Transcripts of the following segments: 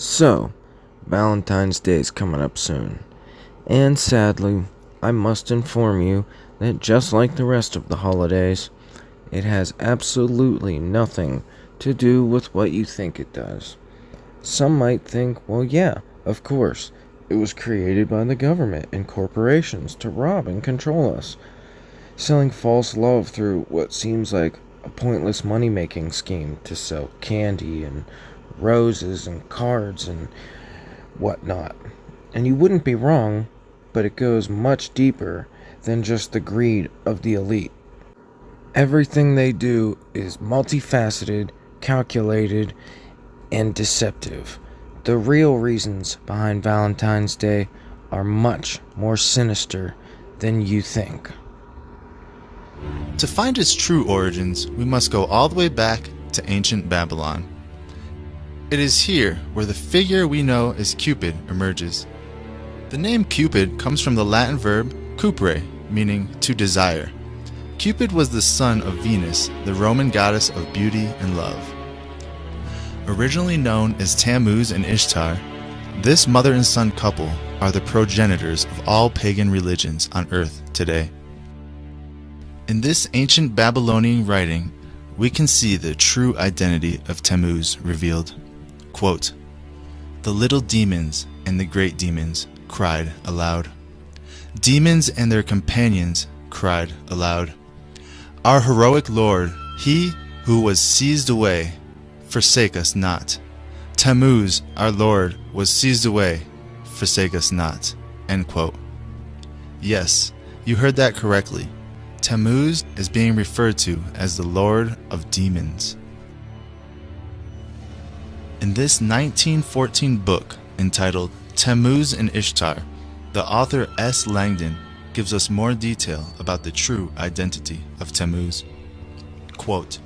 So, Valentine's Day is coming up soon, and sadly, I must inform you that just like the rest of the holidays, it has absolutely nothing to do with what you think it does. Some might think, well, yeah, of course, it was created by the government and corporations to rob and control us, selling false love through what seems like a pointless money-making scheme to sell candy and roses and cards and whatnot. And you wouldn't be wrong, but it goes much deeper than just the greed of the elite. Everything they do is multifaceted, calculated, and deceptive. The real reasons behind Valentine's Day are much more sinister than you think. To find its true origins, we must go all the way back to ancient Babylon. It is here where the figure we know as Cupid emerges. The name Cupid comes from the Latin verb cupere, meaning to desire. Cupid was the son of Venus, the Roman goddess of beauty and love. Originally known as Tammuz and Ishtar, this mother and son couple are the progenitors of all pagan religions on earth today. In this ancient Babylonian writing, we can see the true identity of Tammuz revealed. Quote, "The little demons and the great demons cried aloud. Demons and their companions cried aloud. Our heroic Lord, he who was seized away, forsake us not. Tammuz, our Lord, was seized away, forsake us not." End quote. Yes, you heard that correctly. Tammuz is being referred to as the Lord of Demons. In this 1914 book entitled Tammuz and Ishtar, the author S. Langdon gives us more detail about the true identity of Tammuz. Quote,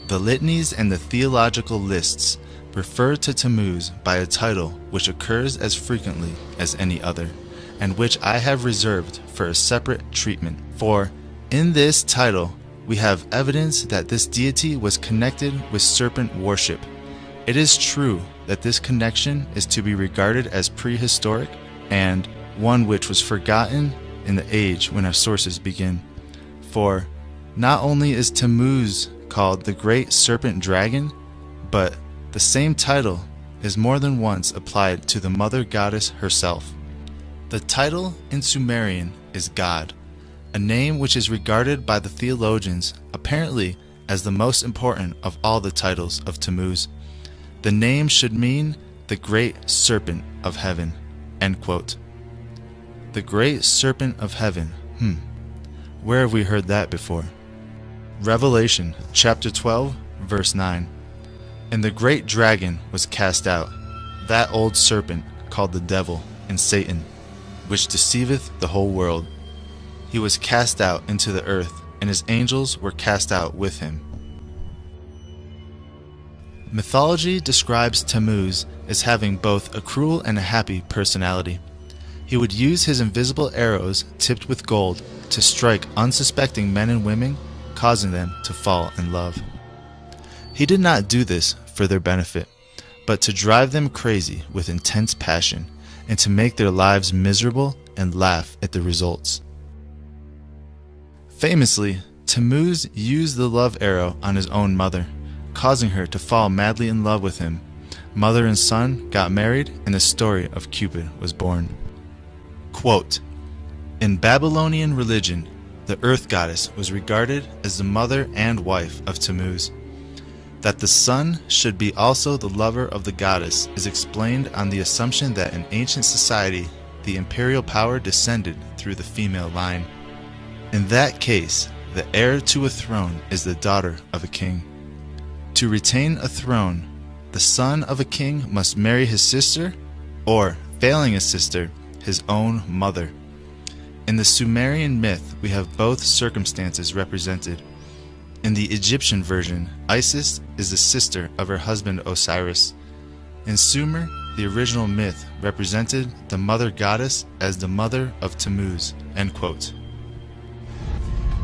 "The litanies and the theological lists refer to Tammuz by a title which occurs as frequently as any other, and which I have reserved for a separate treatment. For in this title we have evidence that this deity was connected with serpent worship. It is true that this connection is to be regarded as prehistoric and one which was forgotten in the age when our sources begin. For not only is Tammuz called the great serpent dragon, but the same title is more than once applied to the mother goddess herself. The title in Sumerian is God, a name which is regarded by the theologians apparently as the most important of all the titles of Tammuz. The name should mean the great serpent of heaven." End quote. The great serpent of heaven. Where have we heard that before? Revelation chapter 12, verse 9. "And the great dragon was cast out, that old serpent called the devil and Satan, which deceiveth the whole world. He was cast out into the earth, and his angels were cast out with him." Mythology describes Tammuz as having both a cruel and a happy personality. He would use his invisible arrows tipped with gold to strike unsuspecting men and women, causing them to fall in love. He did not do this for their benefit, but to drive them crazy with intense passion and to make their lives miserable and laugh at the results. Famously, Tammuz used the love arrow on his own mother, causing her to fall madly in love with him. Mother and son got married, and the story of Cupid was born. Quote, "In Babylonian religion, the earth goddess was regarded as the mother and wife of Tammuz. That the son should be also the lover of the goddess is explained on the assumption that in ancient society the imperial power descended through the female line. In that case, the heir to a throne is the daughter of a king. To retain a throne, the son of a king must marry his sister, or, failing a sister, his own mother. In the Sumerian myth, we have both circumstances represented. In the Egyptian version, Isis is the sister of her husband Osiris. In Sumer, the original myth represented the mother goddess as the mother of Tammuz." End quote.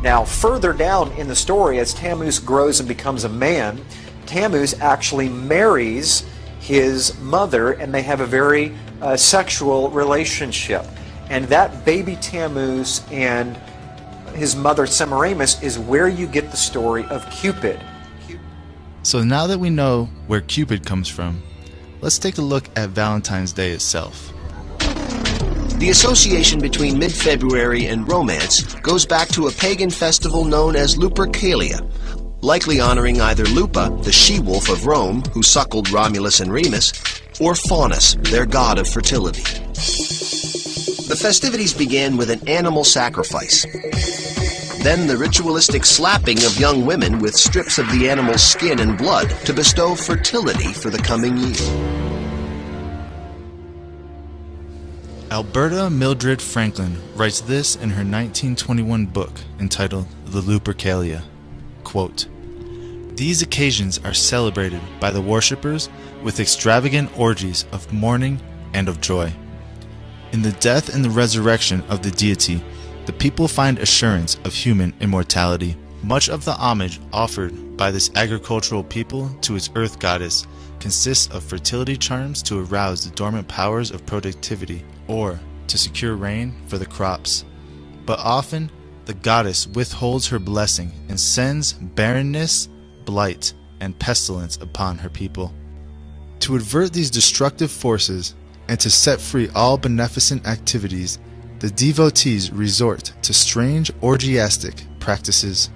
Now, further down in the story, as Tammuz grows and becomes a man, Tammuz actually marries his mother, and they have a very sexual relationship. And that baby Tammuz and his mother Semiramis is where you get the story of Cupid. So now that we know where Cupid comes from, let's take a look at Valentine's Day itself. The association between mid-February and romance goes back to a pagan festival known as Lupercalia, likely honoring either Lupa, the she-wolf of Rome who suckled Romulus and Remus, or Faunus, their god of fertility. The festivities began with an animal sacrifice. Then the ritualistic slapping of young women with strips of the animal's skin and blood to bestow fertility for the coming year. Alberta Mildred Franklin writes this in her 1921 book entitled The Lupercalia. Quote, "These occasions are celebrated by the worshippers with extravagant orgies of mourning and of joy. In the death and the resurrection of the deity, the people find assurance of human immortality. Much of the homage offered by this agricultural people to its earth goddess consists of fertility charms to arouse the dormant powers of productivity or to secure rain for the crops. But often the goddess withholds her blessing and sends barrenness, blight, and pestilence upon her people. To avert these destructive forces and to set free all beneficent activities, the devotees resort to strange orgiastic practices.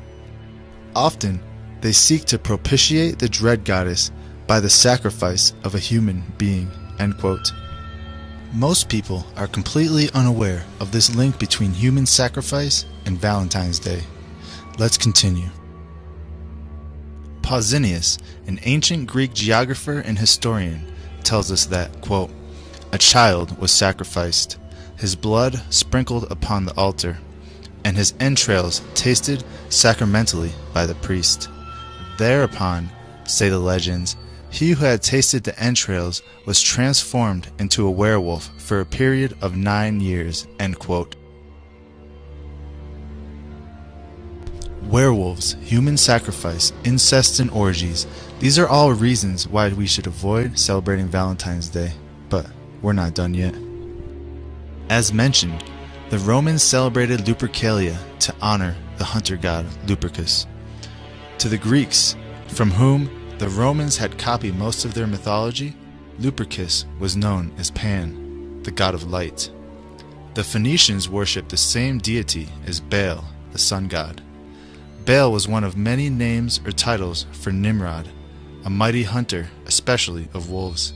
Often they seek to propitiate the dread goddess by the sacrifice of a human being." End quote. Most people are completely unaware of this link between human sacrifice and Valentine's Day. Let's continue. Pausanias, an ancient Greek geographer and historian, tells us that, quote, "A child was sacrificed, his blood sprinkled upon the altar, and his entrails tasted sacramentally by the priest. Thereupon, say the legends, he who had tasted the entrails was transformed into a werewolf for a period of 9 years." End quote. Werewolves, human sacrifice, incest, and orgies. These are all reasons why we should avoid celebrating Valentine's Day. But we're not done yet. As mentioned, the Romans celebrated Lupercalia to honor the hunter god Lupercus. To the Greeks, from whom the Romans had copied most of their mythology, Lupercus was known as Pan, the god of light. The Phoenicians worshipped the same deity as Baal, the sun god. Baal was one of many names or titles for Nimrod, a mighty hunter, especially of wolves.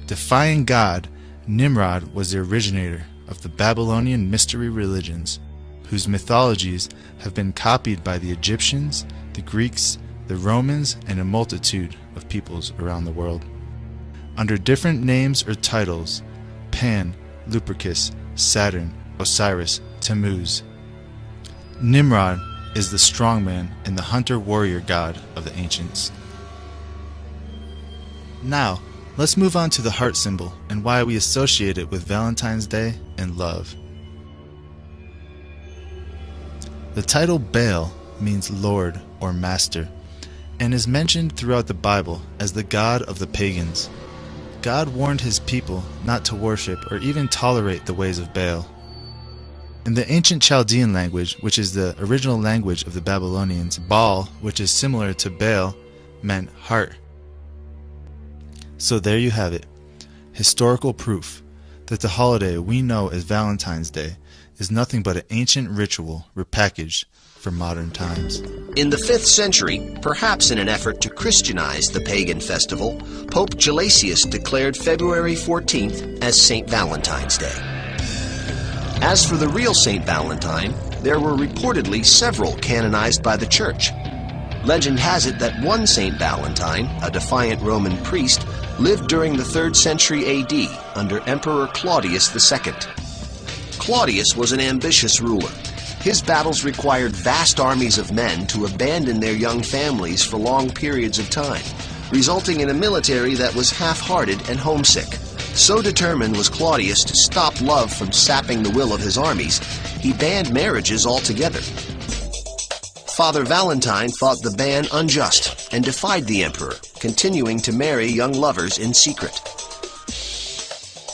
Defying God, Nimrod was the originator of the Babylonian mystery religions, whose mythologies have been copied by the Egyptians, the Greeks, the Romans, and a multitude of peoples around the world. Under different names or titles: Pan, Lupercus, Saturn, Osiris, Tammuz. Nimrod is the strongman and the hunter-warrior god of the ancients. Now, let's move on to the heart symbol and why we associate it with Valentine's Day and love. The title Baal means Lord or Master, and is mentioned throughout the Bible as the god of the pagans. God warned his people not to worship or even tolerate the ways of Baal. In the ancient Chaldean language, which is the original language of the Babylonians, Baal, which is similar to Baal, meant heart. So there you have it, historical proof that the holiday we know as Valentine's Day is nothing but an ancient ritual repackaged for modern times. In the 5th century, perhaps in an effort to Christianize the pagan festival, Pope Gelasius declared February 14th as St. Valentine's Day. As for the real St. Valentine, there were reportedly several canonized by the Church. Legend has it that one St. Valentine, a defiant Roman priest, lived during the 3rd century AD under Emperor Claudius II. Claudius was an ambitious ruler. His battles required vast armies of men to abandon their young families for long periods of time, resulting in a military that was half-hearted and homesick. So determined was Claudius to stop love from sapping the will of his armies, he banned marriages altogether. Father Valentine thought the ban unjust and defied the emperor, continuing to marry young lovers in secret.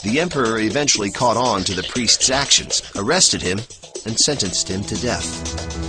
The emperor eventually caught on to the priest's actions, arrested him, and sentenced him to death.